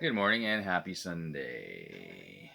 Good morning and happy Sunday.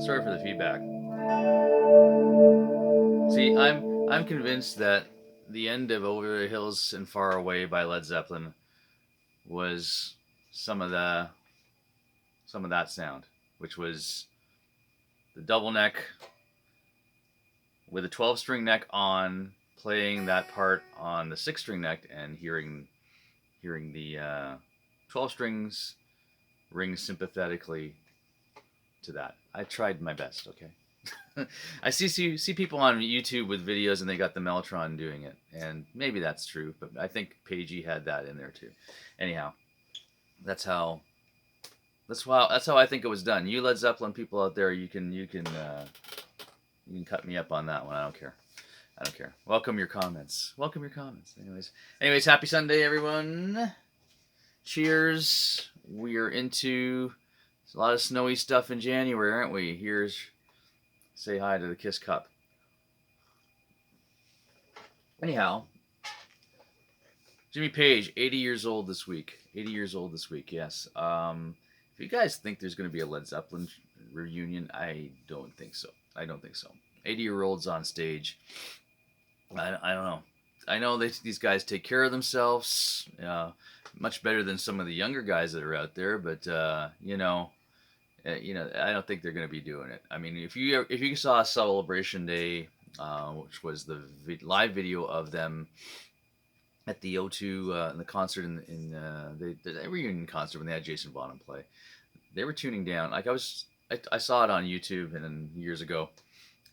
Sorry for the feedback. See, I'm convinced that the end of Over the Hills and Far Away by Led Zeppelin was some of the some of that sound, which was the double neck with a 12 string neck on, playing that part on the 6 string neck and hearing the 12 strings ring sympathetically to that. I tried my best, okay? I see people on YouTube with videos and they got the Mellotron doing it, and maybe that's true, but I think Pagey had that in there too. Anyhow, that's how that's how I think it was done. You Led Zeppelin people out there, you can cut me up on that one. I don't care. I don't care. Welcome your comments. Welcome your comments. Anyways, happy Sunday, everyone. Cheers. We are into a lot of snowy stuff in January, aren't we? Here's say hi to the Kiss Cup. Anyhow, Jimmy Page, 80 years old this week. 80 years old this week, yes. If you guys think there's going to be a Led Zeppelin reunion, I don't think so. I don't think so. 80-year-olds on stage. I don't know. I know these guys take care of themselves much better than some of the younger guys that are out there, but I don't think they're going to be doing it. I mean, if you saw Celebration Day, which was the live video of them at the O2 in the concert in the reunion concert when they had Jason Bonham play, they were tuning down. Like I saw it on YouTube and years ago,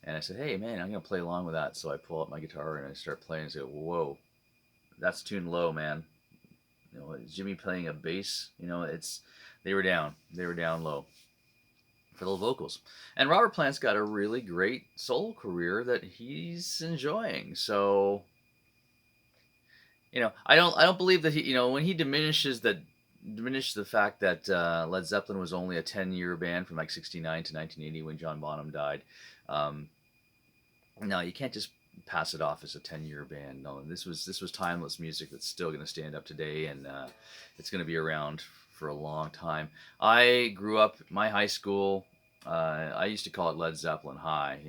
and I said, "Hey man, I'm gonna play along with that." So I pull out my guitar and I start playing and say, "Whoa, that's tuned low, man." Is Jimmy playing a bass? They were down. They were down low for the vocals. And Robert Plant's got a really great solo career that he's enjoying. So, I don't believe that when he diminished the fact that Led Zeppelin was only a 10-year band from like 69 to 1980 when John Bonham died. No, you can't just pass it off as a 10-year band. No, this was timeless music that's still going to stand up today, and it's going to be around for a long time. I grew up my high school. I used to call it Led Zeppelin High.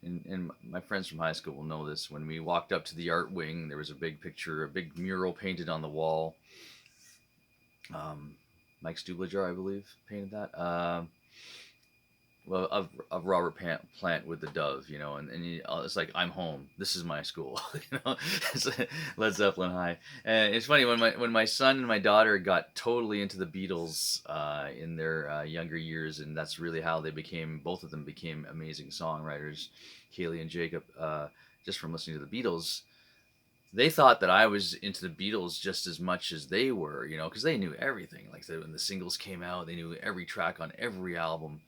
And my friends from high school will know this. When we walked up to the art wing, there was a big picture, a big mural painted on the wall. Mike Stublajar, I believe, painted that. Well, of Robert Plant with the dove, it's like, I'm home. This is my school, It's Led Zeppelin High. And it's funny when my son and my daughter got totally into the Beatles in their younger years, and that's really how both of them became amazing songwriters, Kaylee and Jacob, just from listening to the Beatles. They thought that I was into the Beatles just as much as they were, because they knew everything. Like when the singles came out, they knew every track on every album,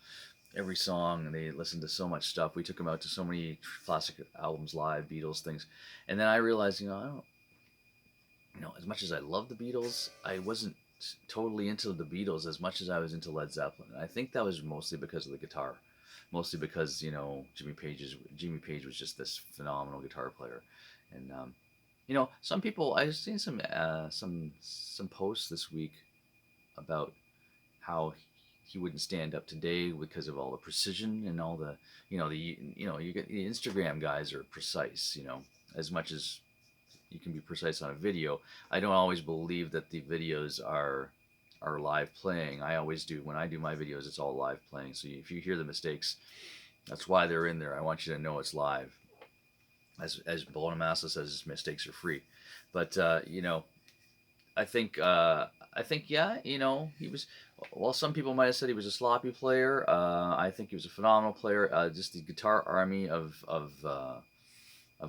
every song, and they listened to so much stuff. We took them out to so many classic albums, live Beatles things, and then I realized, I don't, as much as I love the Beatles, I wasn't totally into the Beatles as much as I was into Led Zeppelin. And I think that was mostly because of the guitar, mostly because Jimmy Page was just this phenomenal guitar player, and some people, I've seen some posts this week about how he wouldn't stand up today because of all the precision and all the you get the Instagram guys are precise, as much as you can be precise on a video. I don't always believe that the videos are live playing. I always do, when I do my videos, it's all live playing. So if you hear the mistakes, that's why they're in there. I want you to know it's live. As Bonamassa says, mistakes are free. But I think yeah, he was Well, some people might have said he was a sloppy player. I think he was a phenomenal player. Just the guitar army of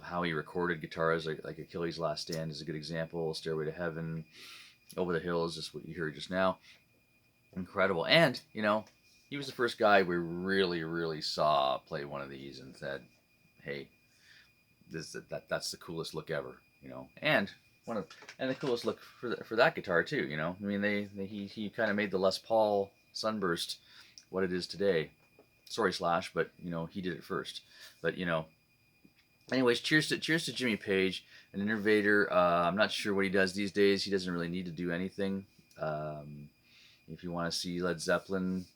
how he recorded guitars, like Achilles' Last Stand is a good example. Stairway to Heaven, Over the Hills, just what you heard just now. Incredible. And, he was the first guy we really, really saw play one of these and said, hey, that's the coolest look ever, And one of and the coolest look for that guitar too, I mean, he kind of made the Les Paul Sunburst what it is today. Sorry, Slash, but he did it first. But anyways, cheers to Jimmy Page, an innovator. I'm not sure what he does these days. He doesn't really need to do anything. If you want to see Led Zeppelin,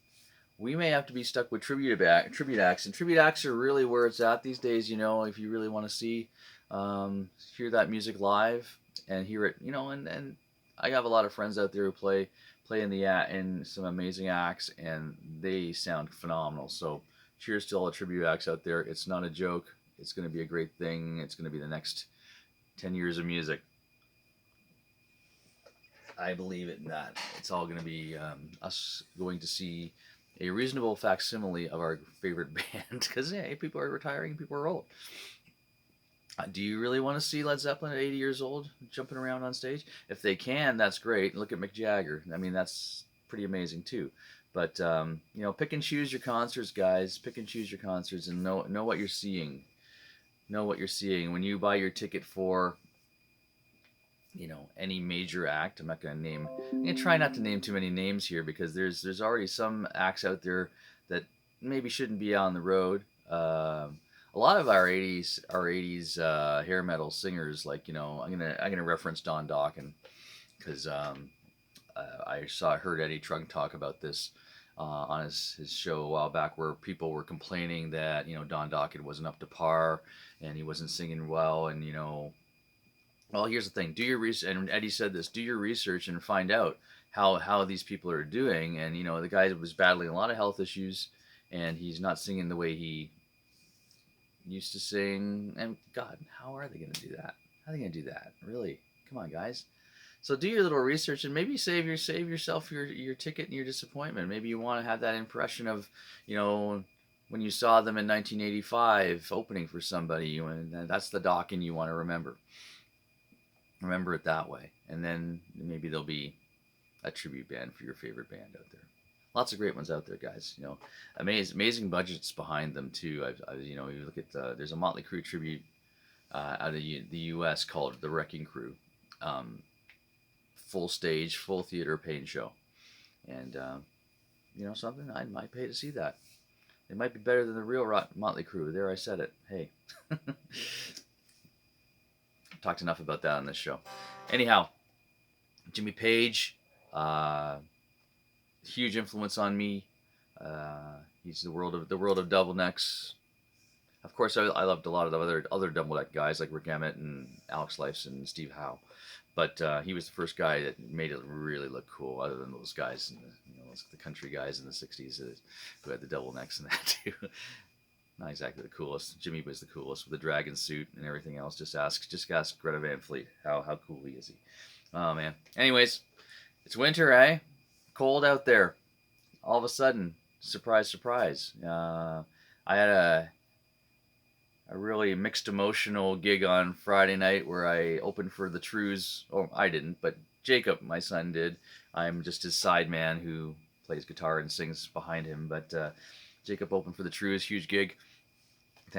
we may have to be stuck with tribute acts, and tribute acts are really where it's at these days. If you really want to hear that music live and hear it, and I have a lot of friends out there who play in some amazing acts, and they sound phenomenal. So, cheers to all the tribute acts out there. It's not a joke. It's going to be a great thing. It's going to be the next 10 years of music. I believe it in that. It's all going to be us going to see a reasonable facsimile of our favorite band, because people are retiring, people are old. Do you really want to see Led Zeppelin at 80 years old jumping around on stage? If they can, that's great. Look at Mick Jagger. I mean, that's pretty amazing too. But pick and choose your concerts, guys. Pick and choose your concerts, and know what you're seeing. Know what you're seeing when you buy your ticket for any major act. I'm gonna try not to name too many names here, because there's already some acts out there that maybe shouldn't be on the road. A lot of our 80s hair metal singers, like I'm gonna reference Don Dokken, because I heard Eddie Trunk talk about this on his show a while back, where people were complaining that Don Dokken wasn't up to par and he wasn't singing well, and well, here's the thing: do your research. And Eddie said this: do your research and find out how these people are doing. And the guy was battling a lot of health issues, and he's not singing the way he used to sing. And God, how are they going to do that? How are they going to do that? Really? Come on, guys. So do your little research, and maybe save yourself your ticket and your disappointment. Maybe you want to have that impression of, when you saw them in 1985 opening for somebody, and that's the Dokken you want to remember. Remember it that way, and then maybe there'll be a tribute band for your favorite band out there. Lots of great ones out there, guys. Amazing budgets behind them too. You look at there's a Motley Crue tribute out of the U.S. called The Wrecking Crew, full stage, full theater pain show, and something, I might pay to see that. It might be better than the real Motley Crue. There, I said it. Hey. Talked enough about that on this show. Anyhow, Jimmy Page, huge influence on me. He's the world of double necks. Of course, I loved a lot of the other double neck guys like Rick Emmett and Alex Lifeson and Steve Howe, but he was the first guy that made it really look cool. Other than those guys, the country guys in the '60s who had the double necks and that too. Not exactly the coolest. Jimmy was the coolest with the dragon suit and everything else. Just ask Greta Van Fleet how cool he is. Oh man. Anyways, it's winter, eh? Cold out there. All of a sudden, surprise. I had a really mixed emotional gig on Friday night where I opened for the Trews. Oh, I didn't, but Jacob, my son, did. I'm just his sideman who plays guitar and sings behind him, but Jacob opened for the Trews, huge gig.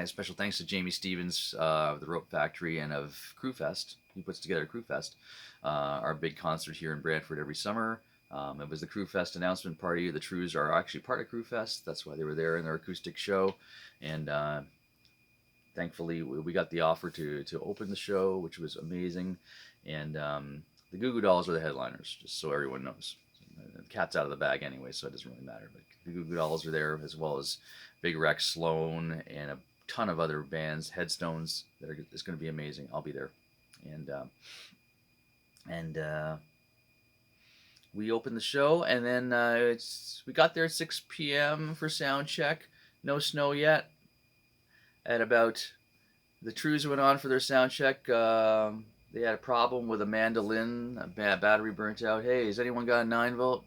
Special thanks to Jamie Stevens of the Rope Factory and of Crewfest. He puts together Crewfest, our big concert here in Brantford every summer. It was the Crewfest announcement party. The Trews are actually part of Crewfest. That's why they were there in their acoustic show. And thankfully, we got the offer to open the show, which was amazing. And the Goo Goo Dolls were the headliners, just so everyone knows. The cat's out of the bag anyway, so it doesn't really matter. But the Goo Goo Dolls are there, as well as Big Rex, Sloan, and a ton of other bands. Headstones, it's going to be amazing. I'll be there. And we opened the show, and then we got there at 6 p.m. for sound check. No snow yet. At about the Trews went on for their sound check. They had a problem with a mandolin, a battery burnt out. Hey, has anyone got a 9-volt?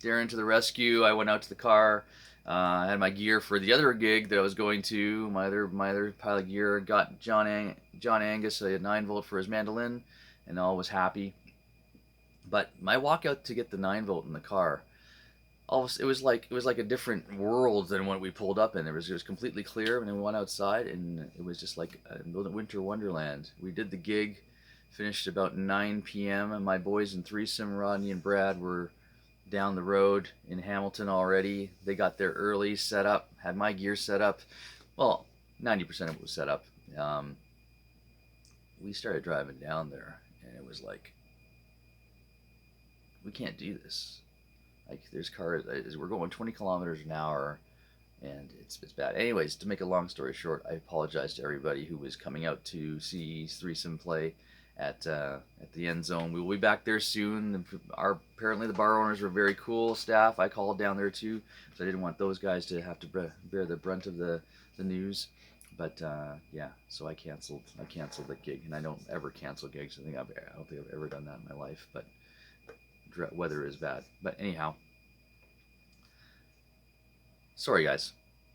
Darren to the rescue. I went out to the car. I had my gear for the other gig that I was going to. My other pile of gear. Got John Angus a 9 volt for his mandolin, and all was happy. But my walk out to get the 9 volt in the car, it was like a different world than what we pulled up in. It was completely clear, and then we went outside, and it was just like a winter wonderland. We did the gig, finished about 9 p.m. and my boys in threesome, Rodney and Brad, were down the road in Hamilton already. They got there early, set up, had my gear set up. Well, 90% of it was set up. Um, we started driving down there, and it was like, we can't do this. Like, there's cars, we're going 20 kilometers an hour, and it's bad. Anyways, to make a long story short, I apologize to everybody who was coming out to see threesome play at the end zone. We will be back there soon. Apparently the bar owners were very cool staff. I called down there too, so I didn't want those guys to have to bear the brunt of the news. But yeah, so I canceled the gig, and I don't ever cancel gigs. I don't think I've ever done that in my life. But weather is bad. But anyhow, sorry guys,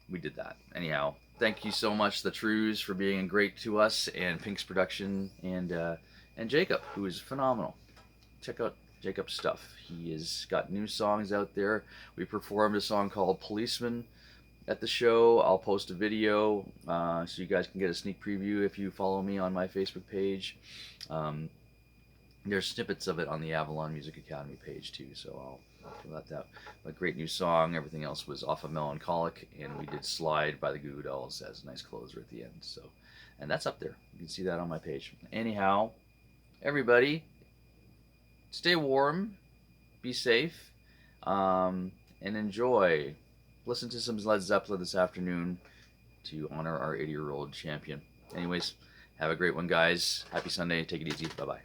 we did that. Anyhow, thank you so much, the Trues, for being great to us, and Pink's production, and Jacob, who is phenomenal. Check out Jacob's stuff. He has got new songs out there. We performed a song called Policeman at the show. I'll post a video so you guys can get a sneak preview if you follow me on my Facebook page. There's snippets of it on the Avalon Music Academy page too, so I'll let that. A great new song. Everything else was off of Melancholic, and we did Slide by the Goo Goo Dolls as a nice closer at the end. So, and that's up there. You can see that on my page. Anyhow, everybody, stay warm, be safe, and enjoy. Listen to some Led Zeppelin this afternoon to honor our 80-year-old champion. Anyways, have a great one, guys. Happy Sunday. Take it easy. Bye-bye.